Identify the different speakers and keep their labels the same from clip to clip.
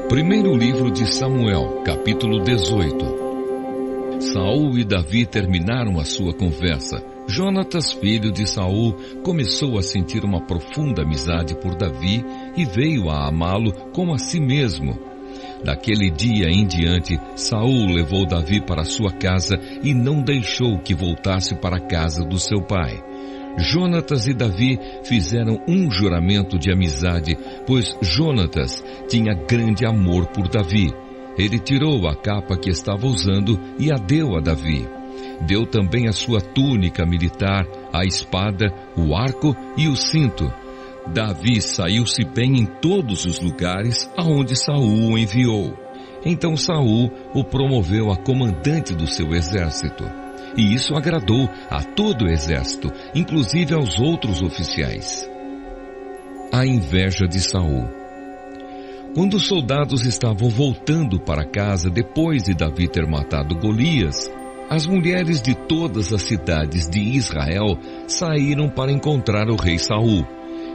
Speaker 1: Primeiro livro de Samuel, capítulo 18. Saul e Davi terminaram a sua conversa. Jonatas, filho de Saul, começou a sentir uma profunda amizade por Davi e veio a amá-lo como a si mesmo. Daquele dia em diante, Saul levou Davi para sua casa e não deixou que voltasse para a casa do seu pai. Jonatas e Davi fizeram um juramento de amizade, pois Jonatas tinha grande amor por Davi. Ele tirou a capa que estava usando e a deu a Davi. Deu também a sua túnica militar, a espada, o arco e o cinto. Davi saiu-se bem em todos os lugares aonde Saul o enviou. Então Saul o promoveu a comandante do seu exército. E isso agradou a todo o exército, inclusive aos outros oficiais. A inveja de Saul. Quando os soldados estavam voltando para casa depois de Davi ter matado Golias, as mulheres de todas as cidades de Israel saíram para encontrar o rei Saul.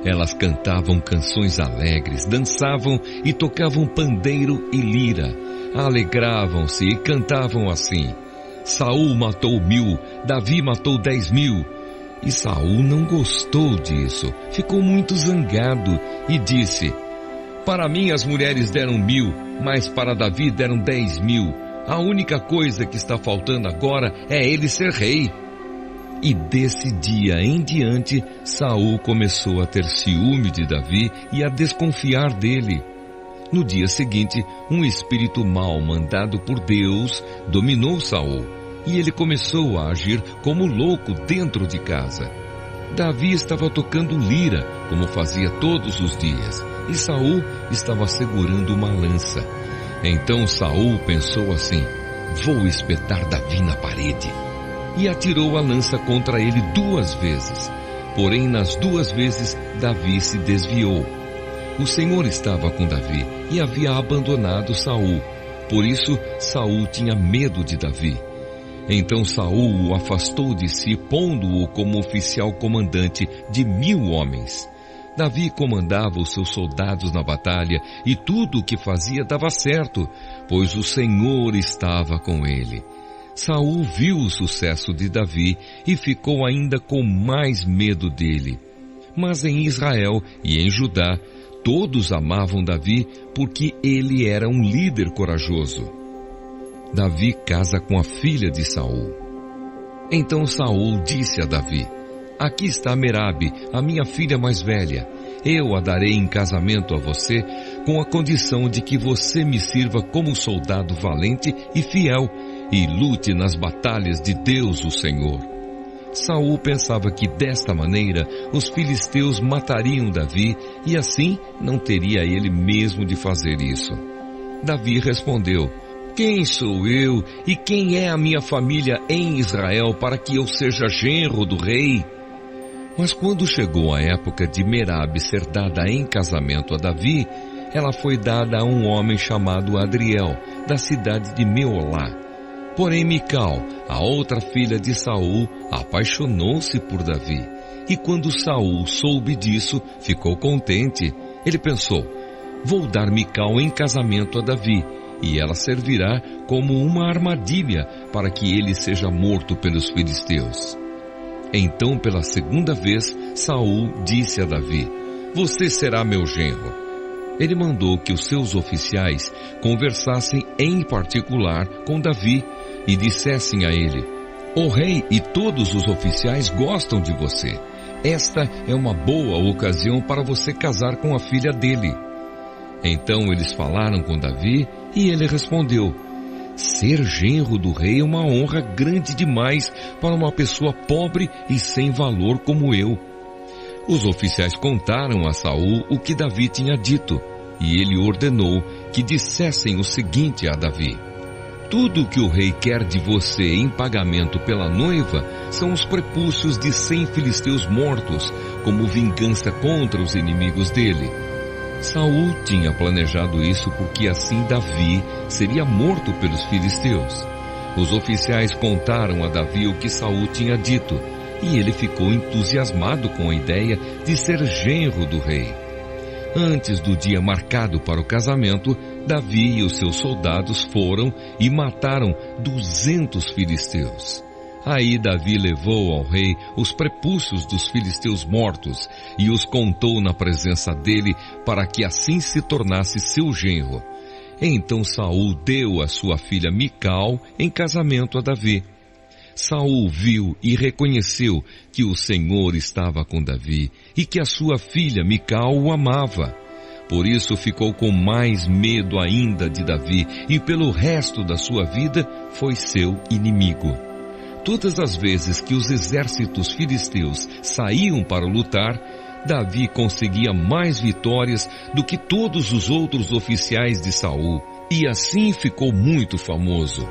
Speaker 1: Elas cantavam canções alegres, dançavam e tocavam pandeiro e lira. Alegravam-se e cantavam assim: Saul matou 1000, Davi matou 10.000. E Saul não gostou disso, ficou muito zangado e disse: para mim as mulheres deram 1000, mas para Davi deram 10.000. A única coisa que está faltando agora é ele ser rei. E desse dia em diante, Saul começou a ter ciúme de Davi e a desconfiar dele. No dia seguinte, um espírito mau mandado por Deus dominou Saul, e ele começou a agir como louco dentro de casa. Davi estava tocando lira, como fazia todos os dias, e Saul estava segurando uma lança. Então Saul pensou assim: vou espetar Davi na parede. E atirou a lança contra ele 2 vezes. Porém, nas 2 vezes, Davi se desviou. O Senhor estava com Davi e havia abandonado Saul. Por isso, Saul tinha medo de Davi. Então Saul o afastou de si, pondo-o como oficial comandante de 1000 homens. Davi comandava os seus soldados na batalha e tudo o que fazia dava certo, pois o Senhor estava com ele. Saul viu o sucesso de Davi e ficou ainda com mais medo dele. Mas em Israel e em Judá, todos amavam Davi porque ele era um líder corajoso. Davi casa com a filha de Saul. Então Saul disse a Davi: aqui está Merabe, a minha filha mais velha. Eu a darei em casamento a você, com a condição de que você me sirva como soldado valente e fiel, e lute nas batalhas de Deus o Senhor. Saul pensava que desta maneira os filisteus matariam Davi, e assim não teria ele mesmo de fazer isso. Davi respondeu: quem sou eu e quem é a minha família em Israel para que eu seja genro do rei? Mas quando chegou a época de Merabe ser dada em casamento a Davi, ela foi dada a um homem chamado Adriel, da cidade de Meolá. Porém Mical, a outra filha de Saul, apaixonou-se por Davi. E quando Saul soube disso, ficou contente. Ele pensou: vou dar Mical em casamento a Davi, e ela servirá como uma armadilha para que ele seja morto pelos filisteus. Então, pela segunda vez, Saul disse a Davi: você será meu genro. Ele mandou que os seus oficiais conversassem em particular com Davi e dissessem a ele: o rei e todos os oficiais gostam de você. Esta é uma boa ocasião para você casar com a filha dele. Então eles falaram com Davi e ele respondeu: ser genro do rei é uma honra grande demais para uma pessoa pobre e sem valor como eu. Os oficiais contaram a Saul o que Davi tinha dito, e ele ordenou que dissessem o seguinte a Davi: tudo o que o rei quer de você em pagamento pela noiva são os prepúcios de 100 filisteus mortos, como vingança contra os inimigos dele. Saul tinha planejado isso porque assim Davi seria morto pelos filisteus. Os oficiais contaram a Davi o que Saul tinha dito, e ele ficou entusiasmado com a ideia de ser genro do rei. Antes do dia marcado para o casamento, Davi e os seus soldados foram e mataram 200 filisteus. Aí Davi levou ao rei os prepúcios dos filisteus mortos e os contou na presença dele, para que assim se tornasse seu genro. Então Saul deu a sua filha Mical em casamento a Davi. Saul viu e reconheceu que o Senhor estava com Davi e que a sua filha Mical o amava. Por isso ficou com mais medo ainda de Davi e pelo resto da sua vida foi seu inimigo. Todas as vezes que os exércitos filisteus saíam para lutar, Davi conseguia mais vitórias do que todos os outros oficiais de Saul, e assim ficou muito famoso.